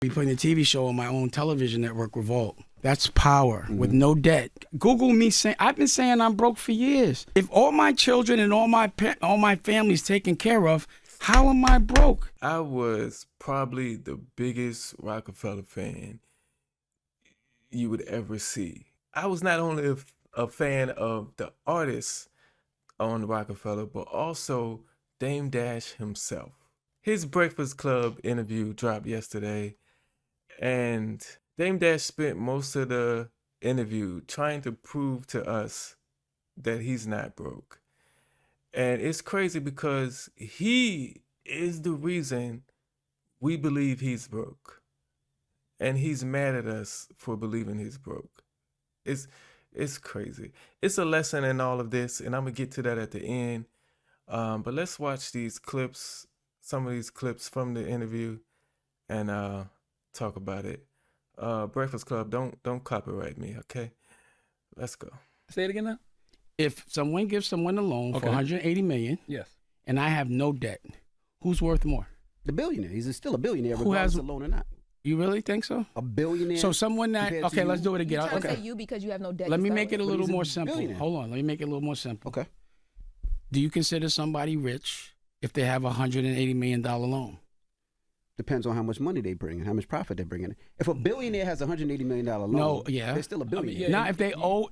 Be putting a TV show on my own television network, Revolt. That's power with no debt. Google me saying I've been saying I'm broke for years. If all my children and all my family's taken care of, how am I broke? I was probably the biggest Rockefeller fan you would ever see. I was not only a fan of the artists on Rockefeller, but also Dame Dash himself. His Breakfast Club interview dropped yesterday, and Dame Dash spent most of the interview trying to prove to us that he's not broke. And it's crazy because he is the reason we believe he's broke. And he's mad at us for believing he's broke. It's crazy. It's a lesson in all of this, and I'm going to get to that at the end. But let's watch these clips, some of these clips from the interview, and talk about it. Breakfast Club, don't copyright me, okay? Let's go. Say it again now. If someone gives someone a loan for $180 million, yes, and I have no debt, who's worth more? The billionaire. He's still a billionaire, Who regardless has of loan or not. You really think so? A billionaire. So someone that okay, let's do it again. You're trying to Okay, say you because you have no debt. let to me start make it a with. little he's a more simple. billionaire. Hold on, let me make it a little more simple. Okay. Do you consider somebody rich if they have a $180 million loan? Depends on how much money they bring and how much profit they bring in. If a billionaire has a $180 million loan, No, yeah. they're still a billionaire. Not if they owe.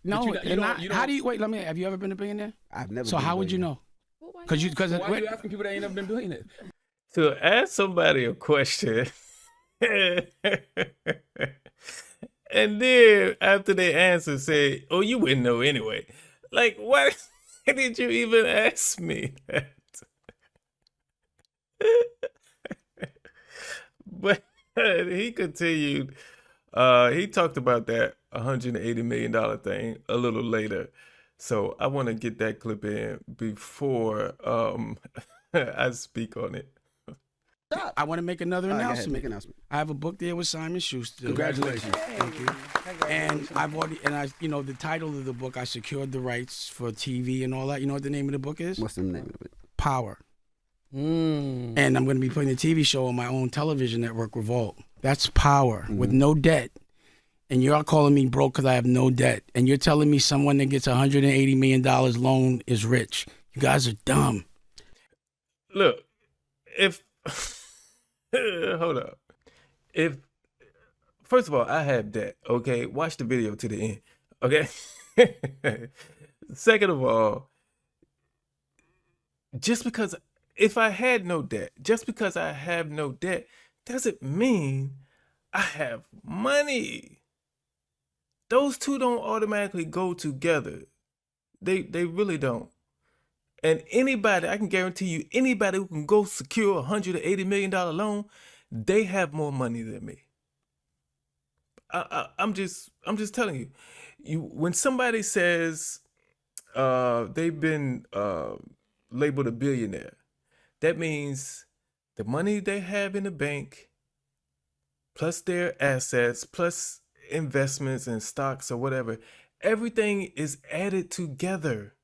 No, you they're not. don't- How do you wait? Let me. Have you ever been a billionaire? I've never. So been a how would you billionaire. know? Well, why Because not? why are you asking people that ain't never been billionaires? To ask somebody a question, and then after they answer, say, "Oh, you wouldn't know anyway." Like, why did you even ask me that? But he continued. He talked about that $180 million thing a little later. So I want to get that clip in before I speak on it. I want to make another All right, go ahead, announcement. make an announcement. I have a book there with Simon Schuster. Congratulations. Thank you. And the title of the book, I secured the rights for TV and all that. You know what the name of the book is? What's the name of it? Power. And I'm going to be putting a TV show on my own television network, Revolt. That's power with no debt. And you're calling me broke because I have no debt. And you're telling me someone that gets $180 million loan is rich. You guys are dumb. Look, if hold up. If first of all, I have debt, okay? Watch the video to the end. Okay? Second of all, just because if I had no debt, just because I have no debt doesn't mean I have money. Those two don't automatically go together. They really don't. And anybody, I can guarantee you, anybody who can go secure a $180 million loan, they have more money than me. I'm just telling you. When somebody says they've been labeled a billionaire, that means the money they have in the bank, plus their assets, plus investments and stocks or whatever, everything is added together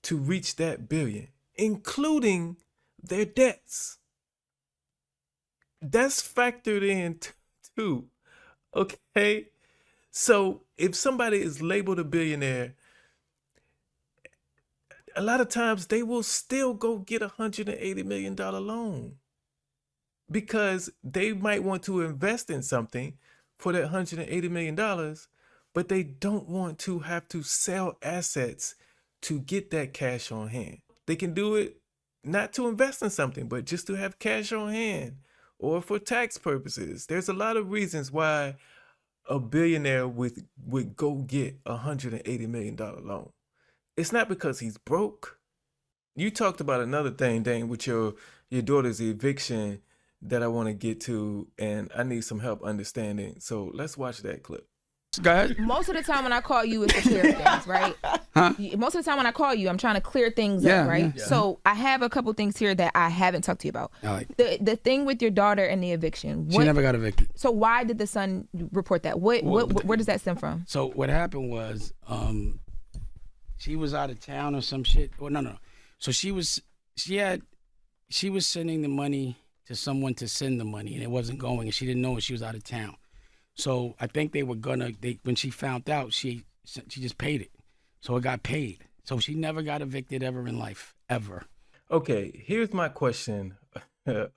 to reach that billion, including their debts. That's factored in too, okay? So if somebody is labeled a billionaire, a lot of times they will still go get a $180 million loan because they might want to invest in something for that $180 million, but they don't want to have to sell assets to get that cash on hand. They can do it not to invest in something, but just to have cash on hand or for tax purposes. There's a lot of reasons why a billionaire would go get a $180 million loan. It's not because he's broke. You talked about another thing, Dane, with your daughter's eviction that I want to get to, and I need some help understanding. So let's watch that clip. Go ahead. Most of the time when I call you, it's to clear things, right? Huh? Most of the time when I call you, I'm trying to clear things Yeah, up, right? yeah. So I have a couple things here that I haven't talked to you about. All right. The thing with your daughter and the eviction. She never got evicted. So why did the son report that? Where does that stem from? So what happened was, she was out of town or some shit. Well, no. So she was sending the money to someone to send the money, and it wasn't going, and she didn't know, and she was out of town. So I think they were when she found out, she just paid it. So it got paid. So she never got evicted ever in life, ever. Okay, here's my question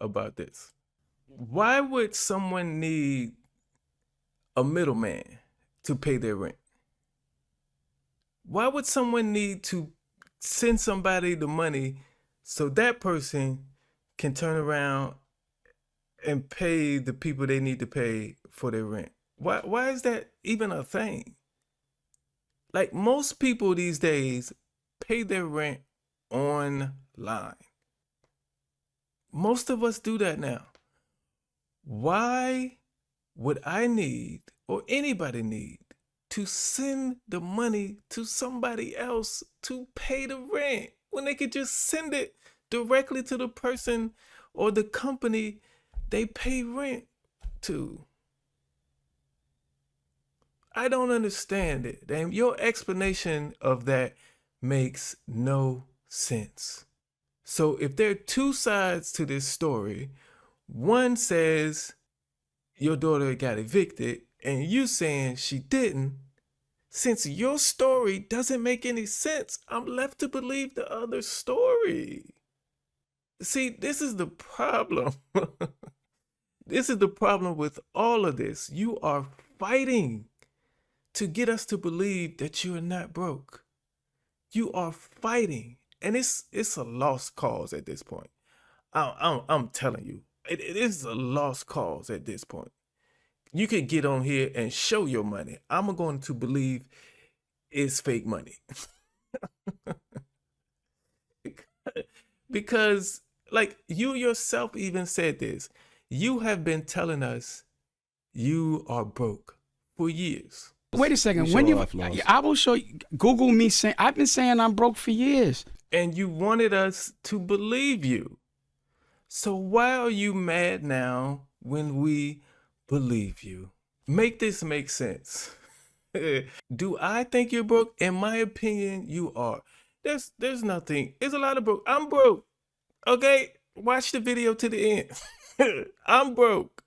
about this. Why would someone need a middleman to pay their rent? Why would someone need to send somebody the money so that person can turn around and pay the people they need to pay for their rent? Why is that even a thing? Like, most people these days pay their rent online. Most of us do that now. Why would I need, or anybody need, to send the money to somebody else to pay the rent when they could just send it directly to the person or the company they pay rent to? I don't understand it. Damn, your explanation of that makes no sense. So if there are two sides to this story, one says your daughter got evicted and you saying she didn't, since your story doesn't make any sense, I'm left to believe the other story. See, this is the problem. This is the problem with all of this. You are fighting to get us to believe that you are not broke. You are fighting, and it's a lost cause at this point. I'm telling you, it is a lost cause at this point. You could get on here and show your money. I'm going to believe it's fake money. Because, like, you yourself even said this. You have been telling us you are broke for years. Wait a second. You When show you, off, Lowe's. I will show you. Google me saying I've been saying I'm broke for years. And you wanted us to believe you. So why are you mad now when we believe you? Make this make sense. Do I think you're broke? In my opinion, you are. There's nothing. There's a lot of broke. I'm broke. Okay? Watch the video to the end. I'm broke.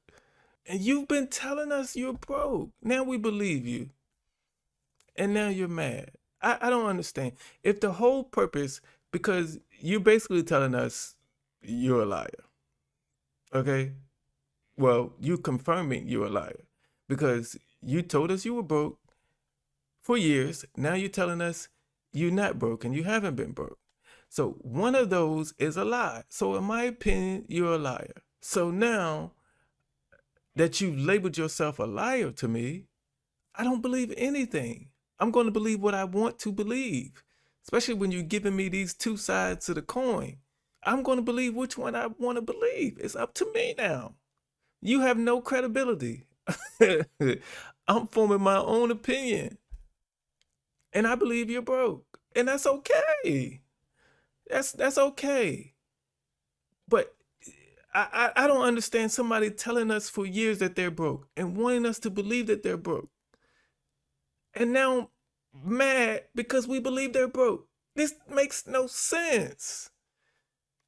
And you've been telling us you're broke. Now we believe you. And now you're mad. I don't understand. If the whole purpose, because you're basically telling us you're a liar. Okay? Well, you confirming you're a liar. Because you told us you were broke for years. Now you're telling us you're not broke and you haven't been broke. So one of those is a lie. So in my opinion, you're a liar. So now that you've labeled yourself a liar to me, I don't believe anything. I'm going to believe what I want to believe, especially when you're giving me these two sides to the coin. I'm going to believe which one I want to believe. It's up to me now. You have no credibility. I'm forming my own opinion. And I believe you're broke. And that's okay. That's okay. But I don't understand somebody telling us for years that they're broke and wanting us to believe that they're broke. And now mad because we believe they're broke. This makes no sense.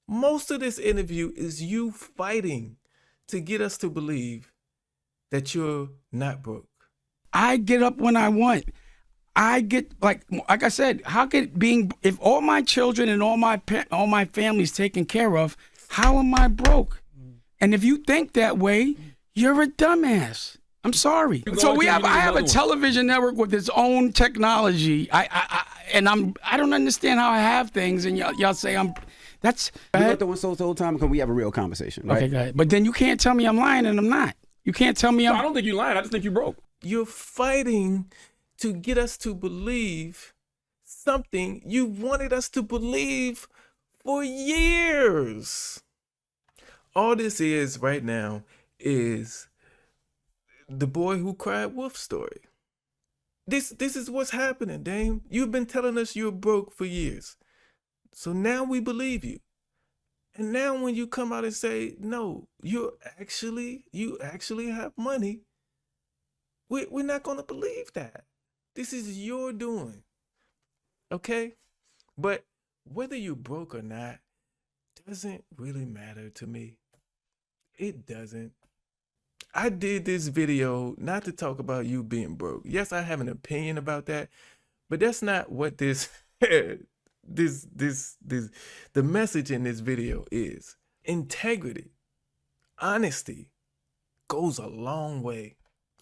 Most of this interview is you fighting to get us to believe that you're not broke. I get up when I want. I get like I said. How could if all my children and all my family's taken care of? How am I broke? And if you think that way, you're a dumbass. I'm sorry. So I have a television network with its own technology. I don't understand how I have things, and y'all say I'm. That's. You let the one so the whole time because we have a real conversation, right? Okay, go ahead. But then you can't tell me I'm lying, and I'm not. You can't tell me I don't think you're lying. I just think you're broke. You're fighting to get us to believe something you wanted us to believe for years. All this is right now is the boy who cried wolf story. This is what's happening, Dame. You've been telling us you're broke for years. So now we believe you. And now when you come out and say, no, you actually have money, we're not going to believe that. This is your doing. Okay? But whether you're broke or not doesn't really matter to me. It doesn't. I did this video not to talk about you being broke. Yes, I have an opinion about that, but that's not what this the message in this video is. Integrity, honesty goes a long way.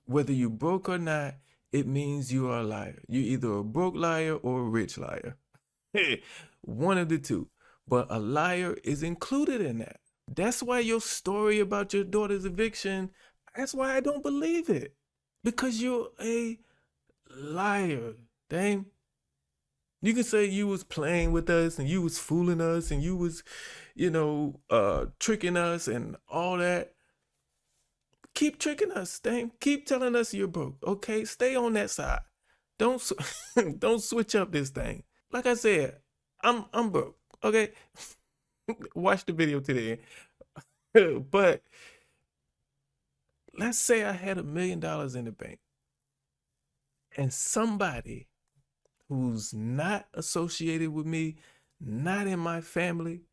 Whether you broke or not, it means you are a liar. You're either a broke liar or a rich liar. One of the two. But a liar is included in that. That's why your story about your daughter's eviction, that's why I don't believe it. Because you're a liar, dang. You can say you was playing with us and you was fooling us and you was, tricking us and all that. Keep tricking us, dang. Keep telling us you're broke, okay? Stay on that side. Don't don't switch up this thing. Like I said, I'm broke, okay? Watch the video to the end. But let's say I had $1 million in the bank and somebody who's not associated with me, not in my family,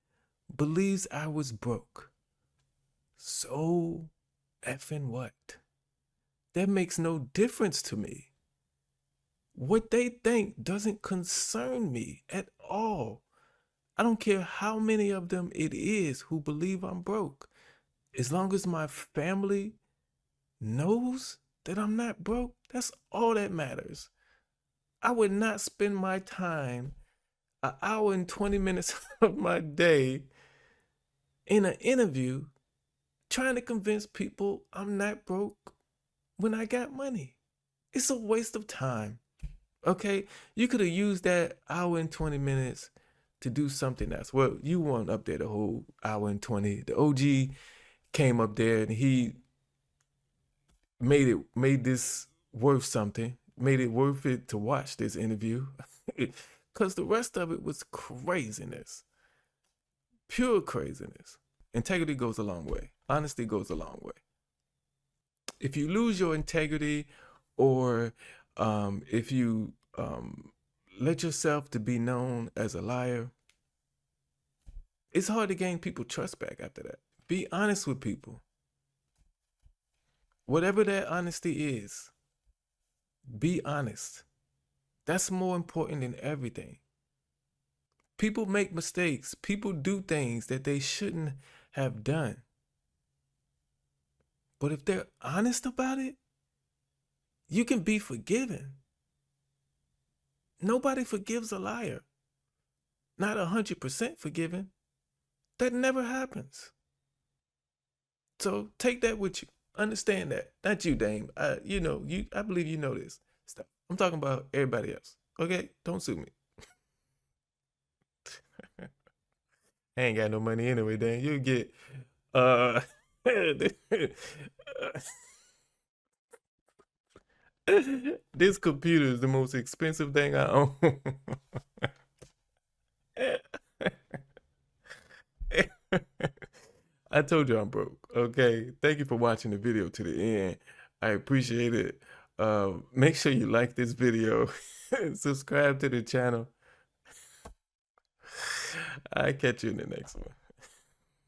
believes I was broke. So effing what? That makes no difference to me. What they think doesn't concern me at all. I don't care how many of them it is who believe I'm broke. As long as my family knows that I'm not broke, that's all that matters. I would not spend my time, 1 hour and 20 minutes of my day in an interview trying to convince people I'm not broke when I got money. It's a waste of time. Okay? You could have used that 1 hour and 20 minutes to do something else. Well, you weren't up there the whole 1 hour and 20. The OG came up there and he made this worth something, made it worth it to watch this interview. Because the rest of it was craziness. Pure craziness. Integrity goes a long way. Honesty goes a long way. If you lose your integrity or if you let yourself to be known as a liar, it's hard to gain people's trust back after that. Be honest with people. Whatever that honesty is, be honest. That's more important than everything. People make mistakes. People do things that they shouldn't have done. But if they're honest about it, you can be forgiven. Nobody forgives a liar. Not 100% forgiven. That never happens. So take that with you. Understand that. Not you, Dame. I believe you know this stuff. I'm talking about everybody else. Okay? Don't sue me. I ain't got no money anyway, Dame. You get this computer is the most expensive thing I own. I told you I'm broke. Okay. Thank you for watching the video to the end. I appreciate it. Make sure you like this video. Subscribe to the channel. I'll catch you in the next one.